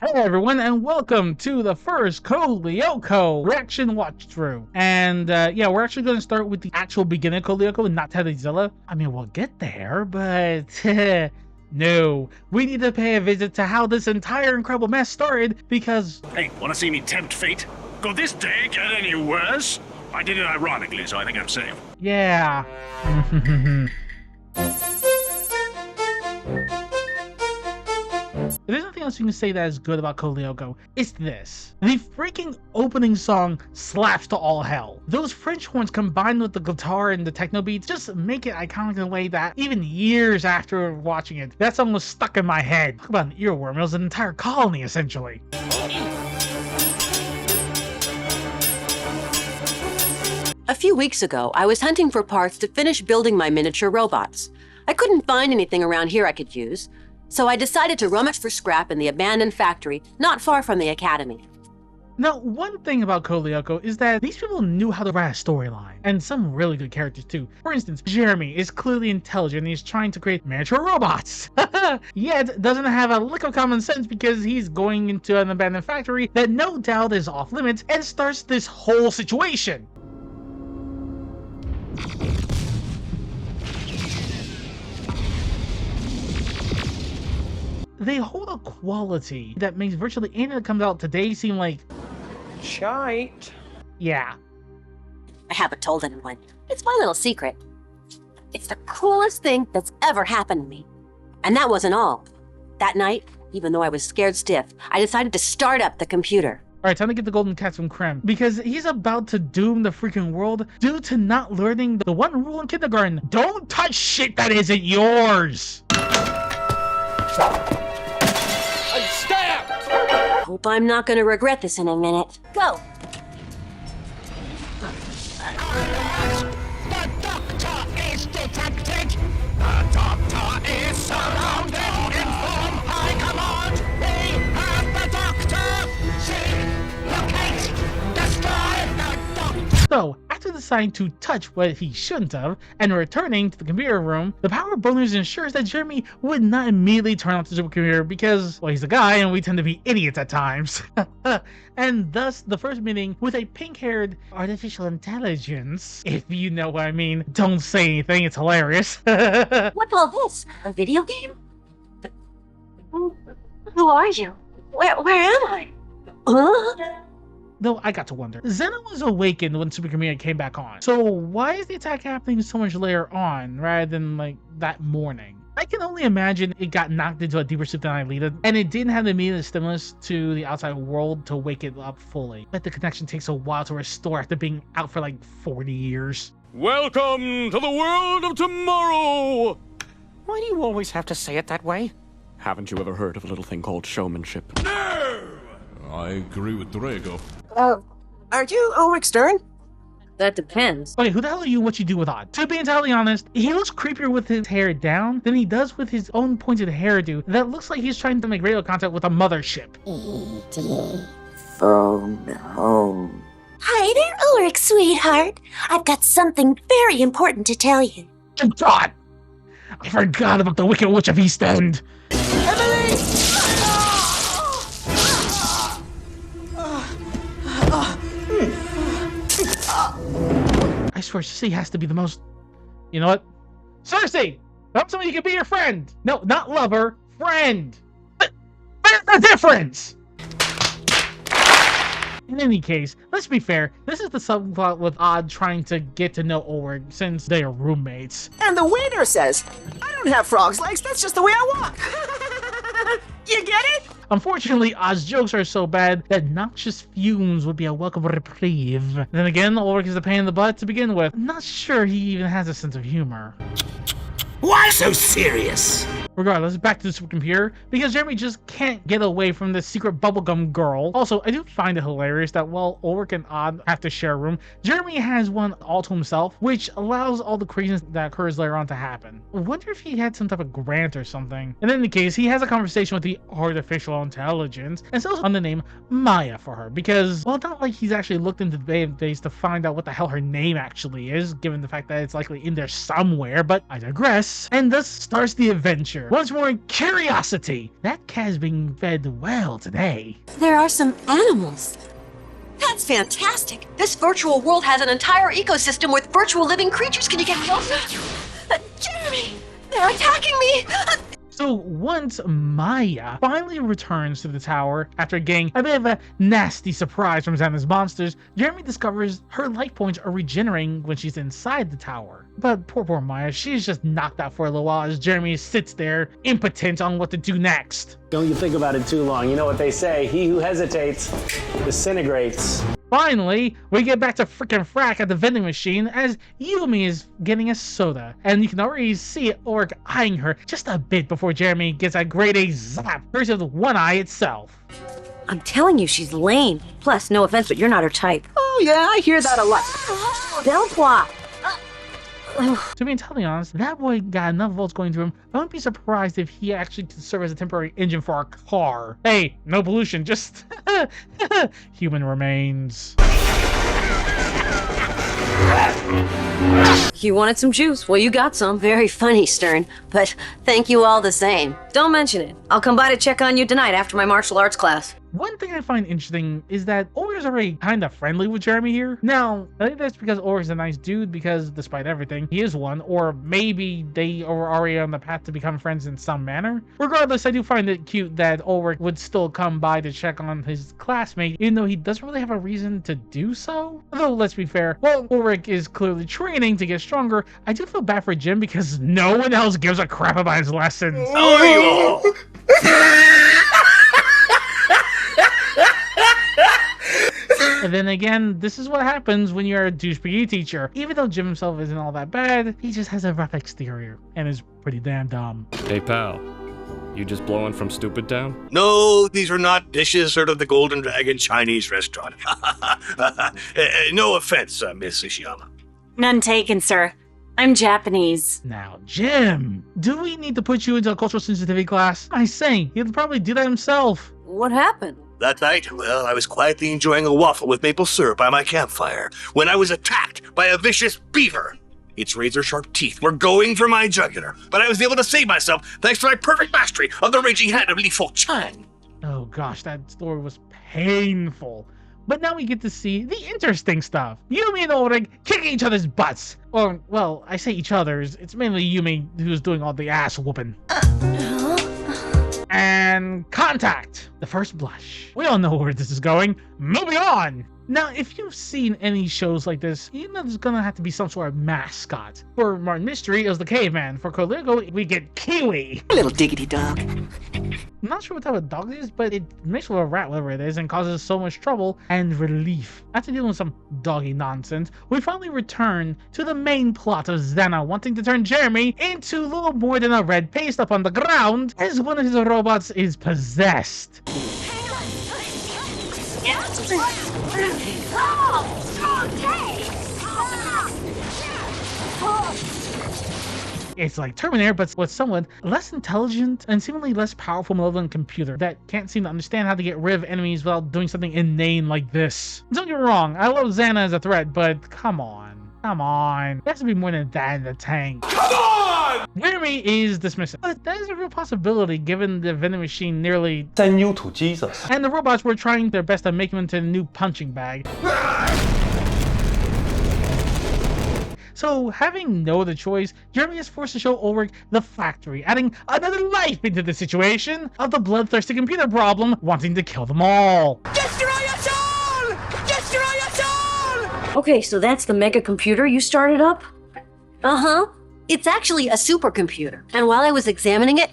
Hey everyone, and welcome to the first Code Lyoko reaction watch through. And yeah, we're actually going to start with the actual beginning of Code Lyoko and not Teddyzilla. I mean, we'll get there, but no, we need to pay a visit to how this entire incredible mess started because... Hey, wanna see me tempt fate? Could this day get any worse? I did it ironically, so I think I'm safe. Yeah. If there's nothing else you can say that is good about Code Lyoko, it's this. The freaking opening song slaps to all hell. Those French horns combined with the guitar and the techno beats just make it iconic in a way that even years after watching it, that song was stuck in my head. Talk about an earworm, it was an entire colony essentially. A few weeks ago, I was hunting for parts to finish building my miniature robots. I couldn't find anything around here I could use, so I decided to rummage for scrap in the abandoned factory not far from the academy. Now, one thing about Code Lyoko is that these people knew how to write a storyline, and some really good characters too. For instance, Jeremy is clearly intelligent and he's trying to create miniature robots, yet doesn't have a lick of common sense because he's going into an abandoned factory that no doubt is off limits and starts this whole situation. They hold a quality that makes virtually anything that comes out today seem like... shite. Yeah. I haven't told anyone. It's my little secret. It's the coolest thing that's ever happened to me. And that wasn't all. That night, even though I was scared stiff, I decided to start up the computer. Alright, time to get the golden cats from Krem, because he's about to doom the freaking world due to not learning the one rule in kindergarten. Don't touch shit that isn't yours! Hope I'm not gonna regret this in a minute. Go! The doctor is detected! The doctor is surrounded! Inform High Command! We have the doctor! See, locate, destroy the doctor! So, after deciding to touch what he shouldn't have, and returning to the computer room, the power bonus ensures that Jeremy would not immediately turn off the supercomputer because, well, he's a guy and we tend to be idiots at times. And thus, the first meeting with a pink-haired artificial intelligence, if you know what I mean. Don't say anything, it's hilarious. What's all this? A video game? Who are you? Where am I? Huh? Though I got to wonder, Xana was awakened when Super Community came back on. So why is the attack happening so much later on rather than like that morning? I can only imagine it got knocked into a deeper sleep than I needed, and it didn't have the immediate stimulus to the outside world to wake it up fully. But the connection takes a while to restore after being out for like 40 years. Welcome to the world of tomorrow! Why do you always have to say it that way? Haven't you ever heard of a little thing called showmanship? I agree with Drago. Are you Ulrich Stern? That depends. Okay, who the hell are you and what you do with Odd? To be entirely honest, he looks creepier with his hair down than he does with his own pointed hairdo that looks like he's trying to make radio contact with a mothership. Phone home. Hi there, Ulrich, sweetheart. I've got something very important to tell you. Good God! I forgot about the Wicked Witch of East End! I swear, Cersei has to be the most... You know what? Cersei! Help somebody who can be your friend! No, not lover, friend! There's the difference! In any case, let's be fair, this is the subplot with Odd trying to get to know Ulrich since they are roommates. And the waiter says, I don't have frog's legs, that's just the way I walk. You get it? Unfortunately, Odd's jokes are so bad that noxious fumes would be a welcome reprieve. Then again, Ulrich is a pain in the butt to begin with. I'm not sure he even has a sense of humor. Why so serious? Regardless, back to the supercomputer, because Jeremy just can't get away from this secret bubblegum girl. Also, I do find it hilarious that while Ulrich and Odd have to share a room, Jeremy has one all to himself, which allows all the craziness that occurs later on to happen. I wonder if he had some type of grant or something. And in any case, he has a conversation with the artificial intelligence and settles on the name Maya for her, because, well, not like he's actually looked into the database to find out what the hell her name actually is, given the fact that it's likely in there somewhere, but I digress. And thus starts the adventure. teacher. Once more, curiosity. That cat's being fed well today. There are some animals. That's fantastic. This virtual world has an entire ecosystem with virtual living creatures. Can you get closer? Jeremy, they're attacking me. So once Maya finally returns to the tower after getting a bit of a nasty surprise from Xana's monsters, Jeremy discovers her life points are regenerating when she's inside the tower. But poor Maya, she's just knocked out for a little while as Jeremy sits there impotent on what to do next. Don't you think about it too long. You know what they say, he who hesitates disintegrates. Finally, we get back to frickin' Frack at the vending machine as Yumi is getting a soda. And you can already see Ulrich eyeing her just a bit before Jeremy gets a grade A zap, versus the one eye itself. I'm telling you, she's lame. Plus, no offense, but you're not her type. Oh yeah, I hear that a lot. Belpois! To be entirely honest, that boy got enough volts going through him. I wouldn't be surprised if he actually could serve as a temporary engine for our car. Hey, no pollution, just human remains. You wanted some juice? Well, you got some. Very funny, Stern, but thank you all the same. Don't mention it. I'll come by to check on you tonight after my martial arts class. One thing I find interesting is that Ulrich's already kind of friendly with Jeremy here. Now, I think that's because Ulrich's a nice dude because despite everything, he is one, or maybe they are already on the path to become friends in some manner. Regardless, I do find it cute that Ulrich would still come by to check on his classmate, even though he doesn't really have a reason to do so. Although, let's be fair, while Ulrich is clearly training to get stronger, I do feel bad for Jim because no one else gives a crap about his lessons. How are you all? And then again, this is what happens when you're a douche PE teacher. Even though Jim himself isn't all that bad, he just has a rough exterior and is pretty damn dumb. Hey, pal. You just blowing from Stupid Town? No, these are not dishes served at the Golden Dragon Chinese restaurant. No offense, Miss Ishiyama. None taken, sir. I'm Japanese. Now, Jim, do we need to put you into a cultural sensitivity class? I say, he'll probably do that himself. What happened? That night, well, I was quietly enjoying a waffle with maple syrup by my campfire when I was attacked by a vicious beaver. Its razor-sharp teeth were going for my jugular, but I was able to save myself thanks to my perfect mastery of the raging hand of Li Fo Chang. Oh gosh, that story was painful. But now we get to see the interesting stuff. Yumi and Ulrich kicking each other's butts. Or, well, I say each other's. It's mainly Yumi who's doing all the ass whooping. And contact, the first blush. We all know where this is going. Moving on. Now, if you've seen any shows like this, you know there's gonna have to be some sort of mascot. For Martin Mystery, it was the caveman. For Code Lyoko, we get Kiwi. A little diggity dog. I'm not sure what type of dog it is, but it mixed with a rat, whatever it is, and causes so much trouble and relief. After dealing with some doggy nonsense, we finally return to the main plot of Xana wanting to turn Jeremy into little more than a red paste up on the ground, as one of his robots is possessed. It's like Terminator, but with someone less intelligent and seemingly less powerful malevolent computer that can't seem to understand how to get rid of enemies without doing something inane like this. Don't get me wrong, I love Xana as a threat, but come on. Come on. There has to be more than that in the tank. Come on! Jeremy is dismissive, but that is a real possibility given the vending machine nearly Send you to Jesus. and the robots were trying their best to make him into a new punching bag. So, having no other choice, Jeremy is forced to show Ulrich the factory, adding another life into the situation of the bloodthirsty computer problem, wanting to kill them all. Destroy us all! Destroy us all! Okay, so that's the mega computer you started up? Uh-huh. It's actually a supercomputer. And while I was examining it,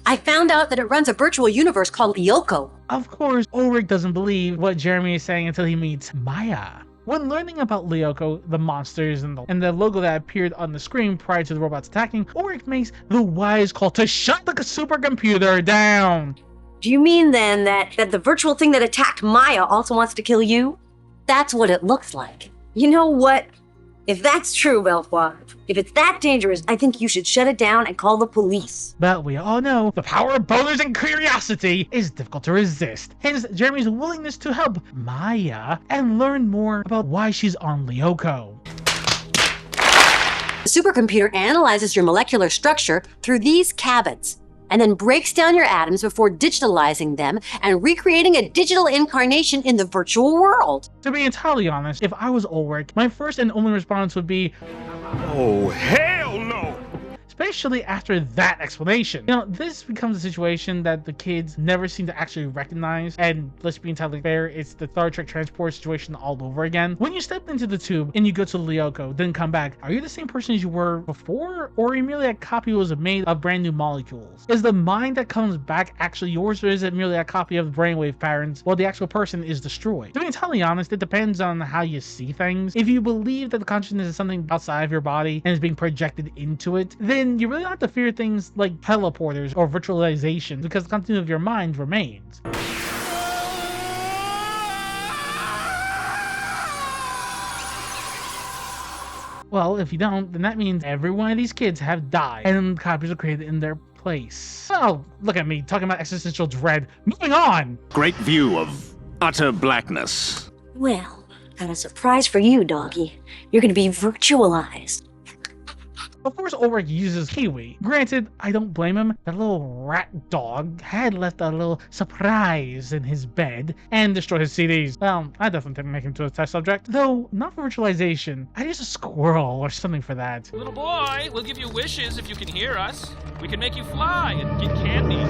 I found out that it runs a virtual universe called Lyoko. Of course, Ulrich doesn't believe what Jeremy is saying until he meets Maya. When learning about Lyoko, the monsters, and the logo that appeared on the screen prior to the robots attacking, Ulrich makes the wise call to shut the supercomputer down. Do you mean then that the virtual thing that attacked Maya also wants to kill you? That's what it looks like. You know what? If that's true, Belfoy, if it's that dangerous, I think you should shut it down and call the police. But we all know the power of boners and curiosity is difficult to resist. Hence, Jeremy's willingness to help Maya and learn more about why she's on Lyoko. The supercomputer analyzes your molecular structure through these cabins. and then breaks down your atoms before digitalizing them and recreating a digital incarnation in the virtual world. To be entirely honest, if I was Ulrich, my first and only response would be, Oh, hell no! especially after that explanation. You know, this becomes a situation that the kids never seem to actually recognize, and let's be entirely fair, it's the Star Trek transport situation all over again. When you step into the tube and you go to Lyoko, then come back, are you the same person as you were before, or are you merely a copy that was made of brand new molecules? Is the mind that comes back actually yours, or is it merely a copy of the brainwave patterns while the actual person is destroyed? To be entirely honest, it depends on how you see things. If you believe that the consciousness is something outside of your body and is being projected into it, then you really don't have to fear things like teleporters or virtualization, because the continuity of your mind remains. Well, if you don't, then that means every one of these kids have died, and copies are created in their place. Oh, look at me, talking about existential dread. Moving on! Great view of utter blackness. Well, got a surprise for you, doggy. You're gonna be virtualized. Of course, Ulrich uses Kiwi. Granted, I don't blame him. That little rat dog had left a little surprise in his bed and destroyed his CDs. Well, I definitely didn't make him to a test subject. Though, not for virtualization. I'd use a squirrel or something for that. Little boy, we'll give you wishes if you can hear us. We can make you fly and get candy.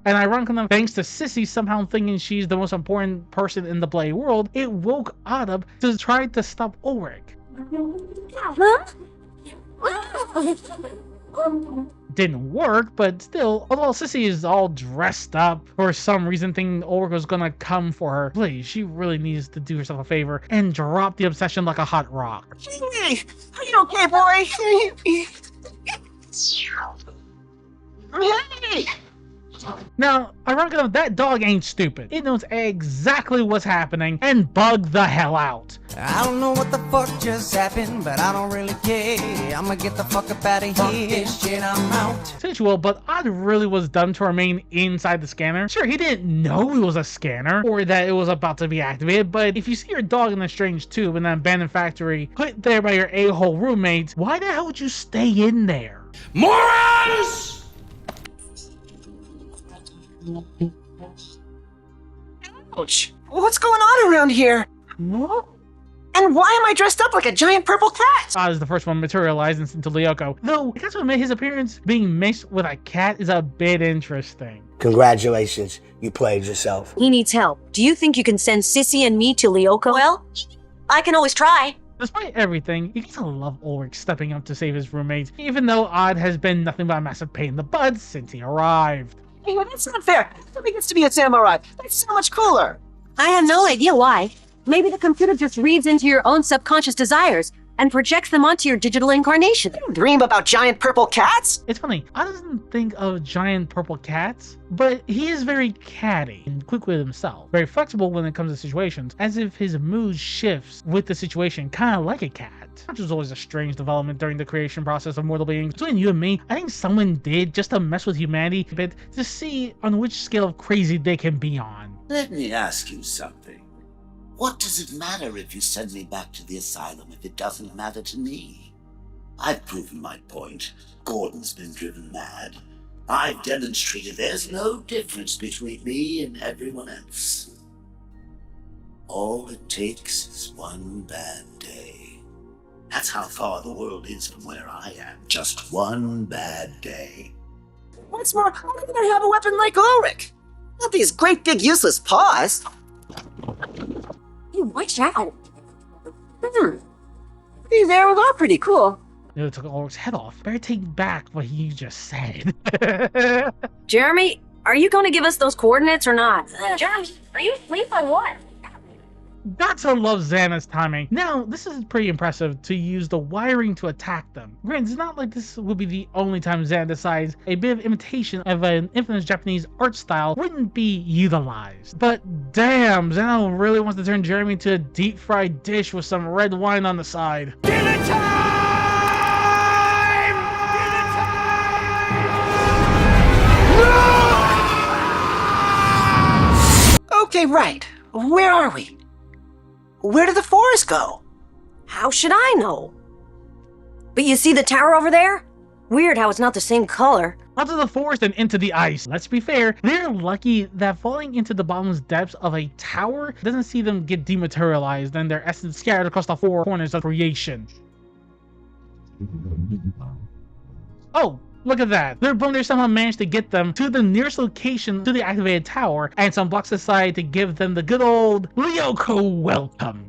And ironically enough, thanks to Sissy somehow thinking she's the most important person in the Blade world, it woke Odd up to try to stop Ulrich. Huh? Didn't work, but still, although Sissy is all dressed up for some reason thinking Ulrich was gonna come for her, please, she really needs to do herself a favor and drop the obsession like a hot rock. Hey, are you okay, boy? Hey! Now, ironically enough, that dog ain't stupid. It knows exactly what's happening and bugged the hell out. I don't know what the fuck just happened, but I don't really care. I'ma get the fuck up out of here. This shit, I'm out. Sensual, but Odd really was done to remain inside the scanner. Sure, he didn't know it was a scanner or that it was about to be activated, but if you see your dog in a strange tube in an abandoned factory put there by your a-hole roommate, why the hell would you stay in there? Morons! Ouch! What's going on around here? What? And why am I dressed up like a giant purple cat? Odd is the first one materialized into Lyoko. Though, I guess what made his appearance being mixed with a cat is a bit interesting. Congratulations, you played yourself. He needs help. Do you think you can send Sissy and me to Lyoko? Well, I can always try. Despite everything, you get to love Ulrich stepping up to save his roommate, even though Odd has been nothing but a massive pain in the butt since he arrived. Hey, that's not fair. Nobody gets to be a samurai. That's so much cooler. I have no idea why. Maybe the computer just reads into your own subconscious desires and projects them onto your digital incarnation. You dream about giant purple cats? It's funny, I doesn't think of giant purple cats, but he is very catty and quick with himself. Very flexible when it comes to situations, as if his mood shifts with the situation, kind of like a cat. Which was always a strange development during the creation process of mortal beings. Between you and me, I think someone did just to mess with humanity a bit to see on which scale of crazy they can be on. Let me ask you something. What does it matter if you send me back to the asylum if it doesn't matter to me? I've proven my point. Gordon's been driven mad. I've demonstrated there's no difference between me and everyone else. All it takes is one bad day. That's how far the world is from where I am. Just one bad day. What's more, how can I have a weapon like Ulrich? Not these great big useless paws. Hey, watch out. These arrows are pretty cool. It took Ulrich's head off. Better take back what he just said. Jeremy, are you going to give us those coordinates or not? Jeremy, are you asleep on what? Gotta love Xana's timing. Now, this is pretty impressive to use the wiring to attack them. Granted, it's not like this will be the only time Xana decides a bit of imitation of an infamous Japanese art style wouldn't be utilized. But damn, Xana really wants to turn Jeremy into a deep-fried dish with some red wine on the side. Dinner time! Dinner time! Okay, right. Where are we? Where did the forest go? How should I know? But you see the tower over there? Weird how it's not the same color. Out of the forest and into the ice. Let's be fair, they're lucky that falling into the bottomless depths of a tower doesn't see them get dematerialized and their essence scattered across the four corners of creation. Oh, look at that. Their boners somehow managed to get them to the nearest location to the activated tower and some blocks aside to give them the good old Lyoko welcome.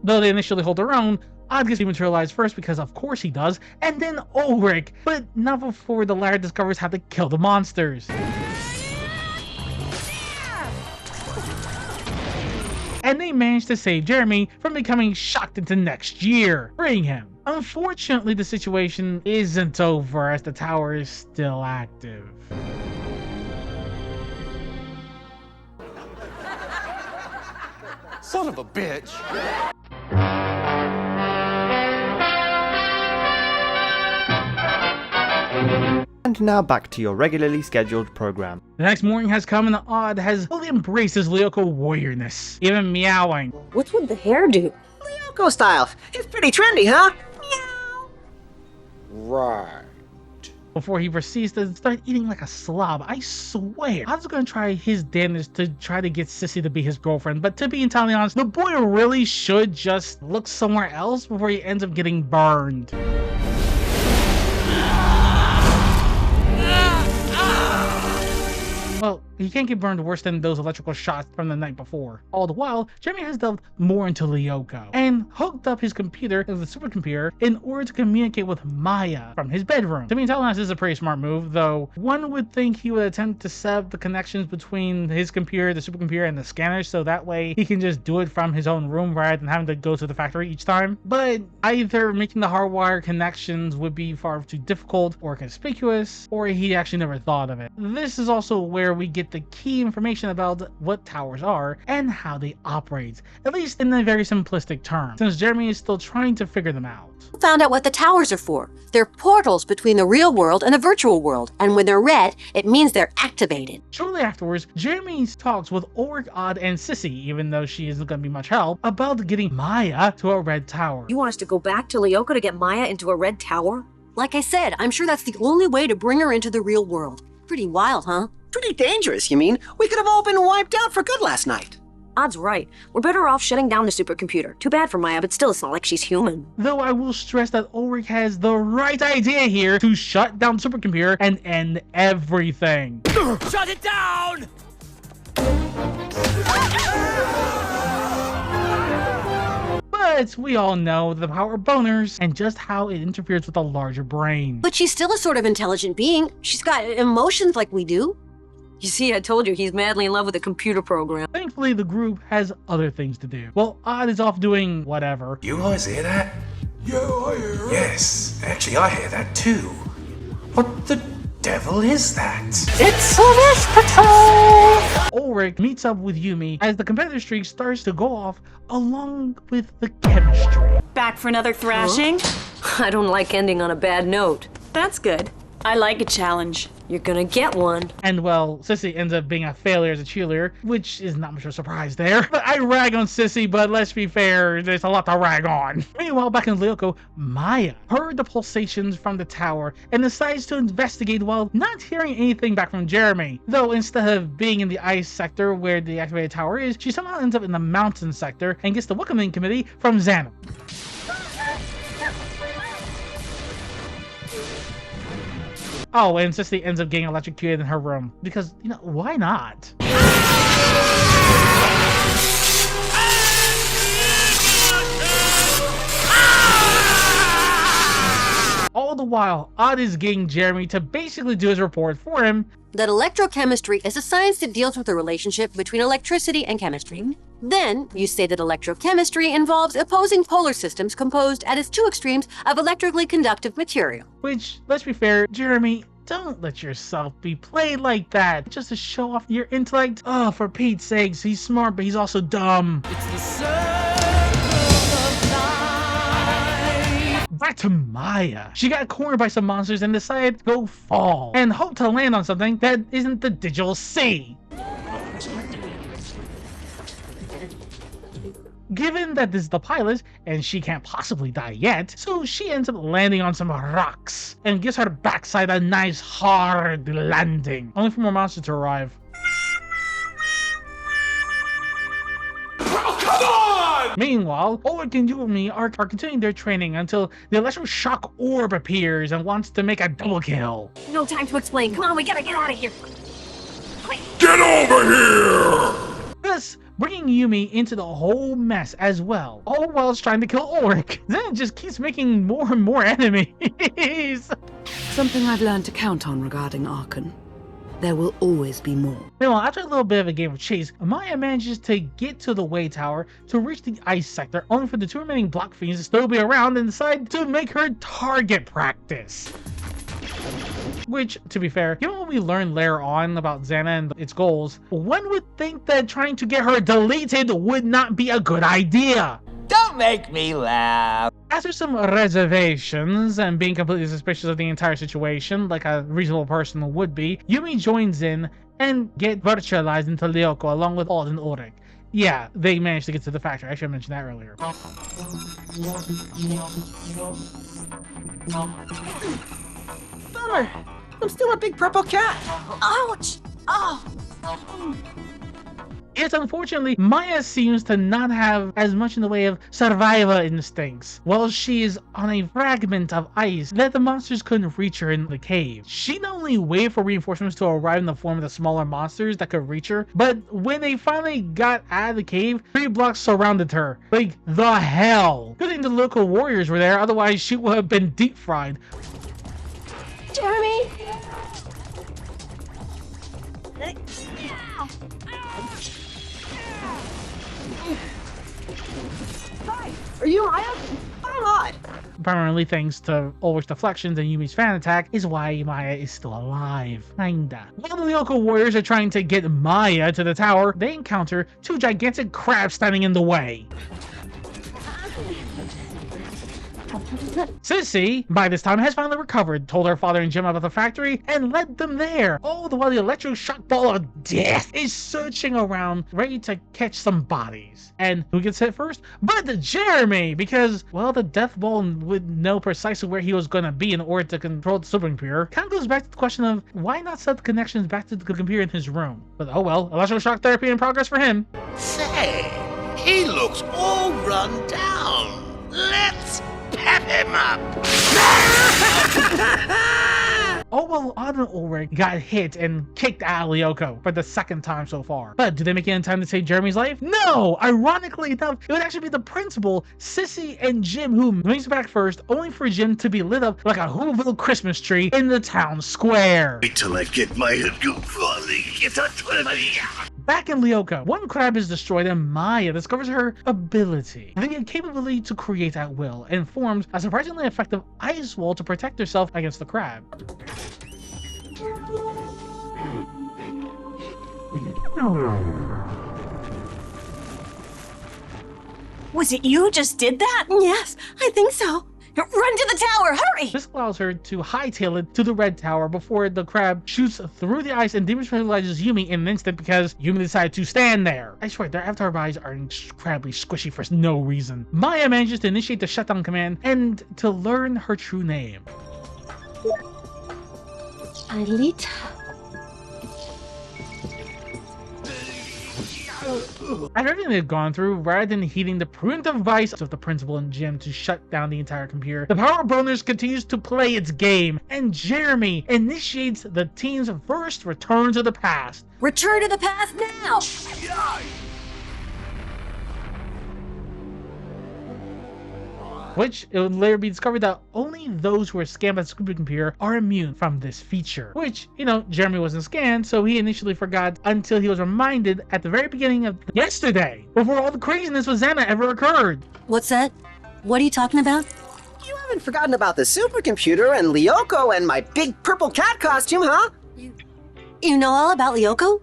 Though they initially hold their own, Odd gets dematerialized first because of course he does, and then Ulrich, but not before the latter discovers how to kill the monsters. And they manage to save Jeremy from becoming shocked into next year, freeing him. Unfortunately, the situation isn't over as the tower is still active. Son of a bitch. And now back to your regularly scheduled program. The next morning has come and Odd has fully embraced his Lyoko warriorness, even meowing. What's with the hairdo? Lyoko style. It's pretty trendy, huh? Right. Before he proceeds to start eating like a slob. I swear, Odd's gonna try his damnedest to try to get Sissy to be his girlfriend, but to be entirely honest, the boy really should just look somewhere else before he ends up getting burned. Well, he can't get burned worse than those electrical shots from the night before. All the while, Jeremy has delved more into Lyoko and hooked up his computer to the supercomputer in order to communicate with Maya from his bedroom. To be entirely honest, this is a pretty smart move, though one would think he would attempt to set up the connections between his computer, the supercomputer, and the scanners so that way he can just do it from his own room rather than having to go to the factory each time. But either making the hardwire connections would be far too difficult or conspicuous, or he actually never thought of it. This is also where we get the key information about what towers are and how they operate, at least in a very simplistic term, since Jeremy is still trying to figure them out. Found out what the towers are for. They're portals between the real world and the virtual world, and when they're red, it means they're activated. Shortly afterwards, Jeremy talks with Ulrich, Odd, and Sissy, even though she isn't going to be much help, about getting Maya to a red tower. You want us to go back to Lyoko to get Maya into a red tower? Like I said, I'm sure that's the only way to bring her into the real world. Pretty wild, huh? Pretty dangerous, you mean? We could have all been wiped out for good last night. Odd's right. We're better off shutting down the supercomputer. Too bad for Maya, but still it's not like she's human. Though I will stress that Ulrich has the right idea here to shut down the supercomputer and end everything. Shut it down! But we all know the power of boners and just how it interferes with a larger brain. But she's still a sort of intelligent being. She's got emotions like we do. You see, I told you he's madly in love with a computer program. Thankfully, the group has other things to do. Well, Odd is off doing whatever. You guys hear that? Yeah, I hear it. Yes, actually I hear that too. What the devil is that? It's a Patrol! Ulrich meets up with Yumi as the competitive streak starts to go off along with the chemistry. Back for another thrashing? I don't like ending on a bad note. That's good. I like a challenge. You're gonna get one. And well, Sissy ends up being a failure as a cheerleader, which is not much of a surprise there. But I rag on Sissy, but let's be fair, there's a lot to rag on. Meanwhile, back in Lyoko, Maya heard the pulsations from the tower and decides to investigate while not hearing anything back from Jeremy. Though instead of being in the ice sector where the activated tower is, she somehow ends up in the mountain sector and gets the welcoming committee from Xana. Oh, and Sissy ends up getting electrocuted in her room. Because, you know, why not? All the while, Odd is getting Jeremy to basically do his report for him. That electrochemistry is a science that deals with the relationship between electricity and chemistry. Then, you say that electrochemistry involves opposing polar systems composed at its two extremes of electrically conductive material. Which, let's be fair, Jeremy, don't let yourself be played like that just to show off your intellect. Oh, for Pete's sakes, he's smart, but he's also dumb. It's the circle of life. Back to Maya. She got cornered by some monsters and decided to go fall and hope to land on something that isn't the digital sea. Given that this is the pilot, and she can't possibly die yet, so she ends up landing on some rocks, and gives her backside a nice hard landing, only for more monsters to arrive. Oh, come on! Meanwhile, Ulrich and Yumi are continuing their training until the electroshock orb appears and wants to make a double kill. No time to explain. Come on, we gotta get out of here. Get over here! Thus, bringing Yumi into the whole mess as well, all while trying to kill Ulrich. Then it just keeps making more and more enemies. Something I've learned to count on regarding Archon. There will always be more. Meanwhile, after a little bit of a game of chase, Maya manages to get to the way tower to reach the ice sector, only for the two remaining block fiends to still be around and decide to make her target practice. Which, to be fair, given what we learned later on about Xana and its goals, one would think that trying to get her deleted would not be a good idea. Don't make me laugh. After some reservations and being completely suspicious of the entire situation, like a reasonable person would be, Yumi joins in and get virtualized into Lyoko along with Ald and Ulrich. Yeah, they managed to get to the factory. I should have mentioned that earlier. Bummer. I'm still a big purple cat. Ouch! Oh! Yes, unfortunately, Maya seems to not have as much in the way of survival instincts. While she is on a fragment of ice that the monsters couldn't reach her in the cave. She not only waited for reinforcements to arrive in the form of the smaller monsters that could reach her, but when they finally got out of the cave, 3 blocks surrounded her. Like, the hell! Good thing the local warriors were there, otherwise she would have been deep fried. Jeremy! Hi, are you Maya? I'm odd. Primarily thanks to Ulrich's deflections and Yumi's fan attack is why Maya is still alive. Kinda. While the local warriors are trying to get Maya to the tower, they encounter 2 gigantic crabs standing in the way. Sissy, by this time, has finally recovered, told her father and Jim about the factory, and led them there. All the while the electroshock ball of death is searching around, ready to catch some bodies. And who gets hit first? But Jeremy, because, well, the death ball would know precisely where he was going to be in order to control the supercomputer. Kind of goes back to the question of, why not set the connections back to the computer in his room? But oh well, electroshock therapy in progress for him. Say, he looks all run down. Let's pep him up! Oh well, Ald and Ulrich got hit and kicked out of Lyoko for the 2nd time so far. But do they make it in time to save Jeremy's life? No! Ironically enough, it would actually be the principal, Sissy, and Jim who makes it back first, only for Jim to be lit up like a Whoville Christmas tree in the town square. Wait till I get my head crawling. Back in Lyoko, one crab is destroyed and Maya discovers her ability, the capability to create at will, and forms a surprisingly effective ice wall to protect herself against the crab. Was it you who just did that? Yes, I think so. Run to the tower, hurry! This allows her to hightail it to the red tower before the crab shoots through the ice and dematerializes Yumi in an instant because Yumi decided to stand there. I swear, their avatar bodies are incredibly squishy for no reason. Maya manages to initiate the shutdown command and to learn her true name. Alita. After everything they've gone through, rather than heeding the prudent advice of the principal and Jim to shut down the entire computer, the Power Boners continues to play its game, and Jeremy initiates the team's first return to the past. Return to the past now! Which it would later be discovered that only those who are scanned by the supercomputer are immune from this feature. Which, you know, Jeremy wasn't scanned, so he initially forgot until he was reminded at the very beginning of yesterday, before all the craziness with Xana ever occurred. What's that? What are you talking about? You haven't forgotten about the supercomputer and Lyoko and my big purple cat costume, huh? You know all about Lyoko?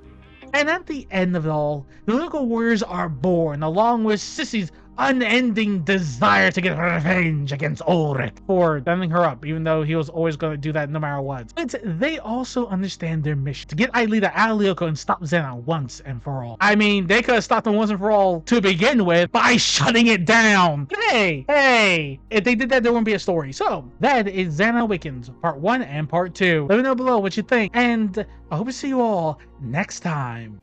And at the end of it all, the local warriors are born, along with Sissy's unending desire to get revenge against Ulrich for sending her up, even though he was always going to do that no matter what. But they also understand their mission to get Aelita out of Lyoko and stop Xana once and for all. I mean, they could have stopped them once and for all to begin with by shutting it down. Hey, if they did that, there wouldn't be a story. So that is Xana Awakens Part 1 and Part 2. Let me know below what you think, and I hope to see you all next time.